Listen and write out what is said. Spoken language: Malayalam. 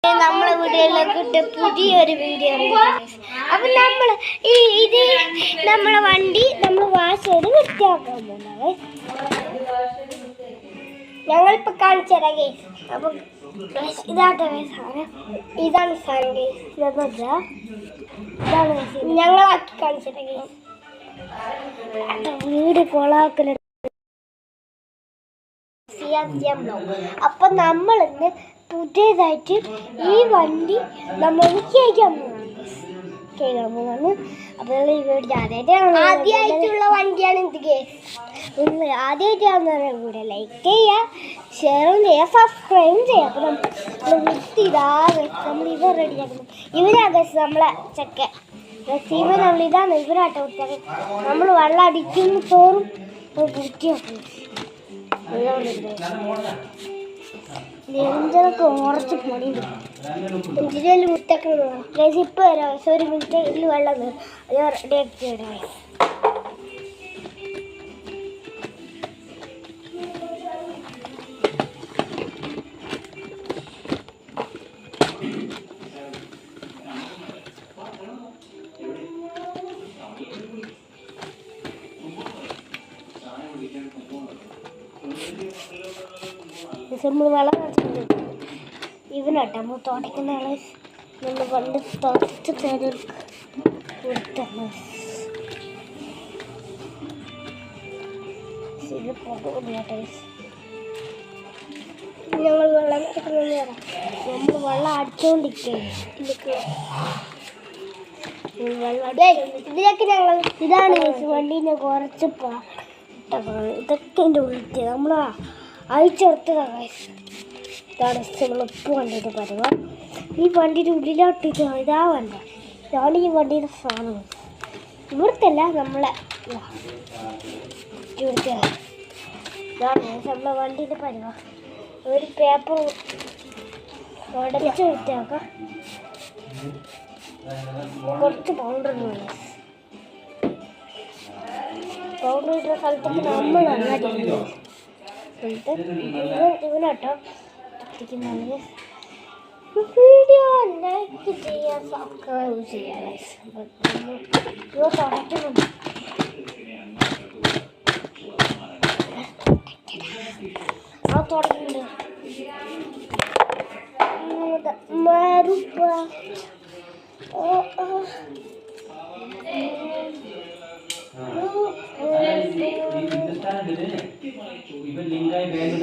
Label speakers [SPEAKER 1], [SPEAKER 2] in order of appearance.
[SPEAKER 1] നമ്മളെ വീഡിയോയിലേക്ക് പുതിയൊരു വീഡിയോ അപ്പൊ ഇത് നമ്മളെ വണ്ടി നമ്മൾ വാഷ് ചെയ്ത് വൃത്തിയാക്കാൻ പോകുന്നത് ഞങ്ങളിപ്പോ കാണിച്ചു തരാം ഗൈസ്. അപ്പൊ ഇതാട്ടെ സാധനം, ഇതാണ് സാധനം ഗൈസ്. ഇതാണ് ഞങ്ങളാക്കി കാണിച്ചു തരാം ഗൈസ്. വീട് കൊളാക്കല. അപ്പൊ നമ്മളിന്ന് പുതിയതായിട്ട് ഈ വണ്ടി നമ്മൾ കേൾക്കാൻ പോകുന്നതാണ്. അപ്പോൾ ഈ വീട് ആദ്യമായിട്ടുള്ള വണ്ടിയാണ് ഇത് ഗൈസ്. നിങ്ങൾ ആദ്യമായിട്ടാണെന്ന് കൂടെ ലൈക്ക് ചെയ്യുക, ഷെയറും ചെയ്യുക, സബ്സ്ക്രൈബും ചെയ്യുക. അപ്പോൾ നമ്മൾ ഇവ റെഡിയാക്കുന്നു. ഇവരാ ഗൈസ് നമ്മളെ ചെക്കൻ ഇവർ നമ്മളിതാണ് ഇവരാട്ടോ കുട്ടികൾ. നമ്മൾ വെള്ളം അടിക്കുന്ന തോറും വൃത്തിയാക്കും. നെഞ്ചൊക്കെ ഉറച്ച് പൊടിയുണ്ട്. എഞ്ചിനിൽ മുട്ടൊക്കെ ഇപ്പം വരാം. ഒരു മിനിറ്റ് വെള്ളം ഞാൻ റെഡിയാക്കി വരാം. നമ്മൾ വെള്ളം നിറച്ചിട്ടുണ്ട്. ഇവനാട്ടോ നമ്മൾ തുടയ്ക്കുന്ന ആളെ നമ്മൾ പണ്ട് തുടച്ച് തരും കൊടുത്താണ്. ഇത് പോകുന്നില്ല. ഞങ്ങൾ വെള്ളം നിറയ്ക്കുന്നത് നമ്മൾ വെള്ളം അടിച്ചുകൊണ്ടിരിക്കുകയാണ്. ഇതിലേക്ക് ഞങ്ങൾ ഇതാണ് വണ്ടീനെ കുറച്ച് ഇതൊക്കെ എൻ്റെ ഉള്ളിൽ നമ്മൾ അയച്ചെടുത്തതാണ്. ഇതാണ് നമ്മൾ ഉപ്പ് വണ്ടിയുടെ പരുവ. ഈ വണ്ടിയുടെ ഉള്ളിലോട്ടിട്ട് ഇതാ വണ്ട. ഇതാണ് ഈ വണ്ടിയുടെ സാധനം. ഇവിടുത്തല്ല നമ്മളെ ഇവിടുത്തെ ഇതാണ് നമ്മളെ വണ്ടിയുടെ പരുവ. ഒരു പേപ്പർ ഉടച്ച് വിറ്റാക്കാം. കുറച്ച് പൗഡർ വേണം. പൗഡർ ഇട്ട സ്ഥലത്തൊക്കെ നമ്മൾ അങ്ങാടി ഇവനാട്ടോ എത്തിക്കുന്നത്. വീഡിയോ ലൈക്ക് ചെയ്യുക, സബ്സ്ക്രൈബ് ചെയ്യുക. ഇവ തുടയ്ക്കുന്നുണ്ട്. ആ തുടങ്ങുന്നുണ്ട്.
[SPEAKER 2] ഇവൻ ലിങ്കായി ബാങ്ക്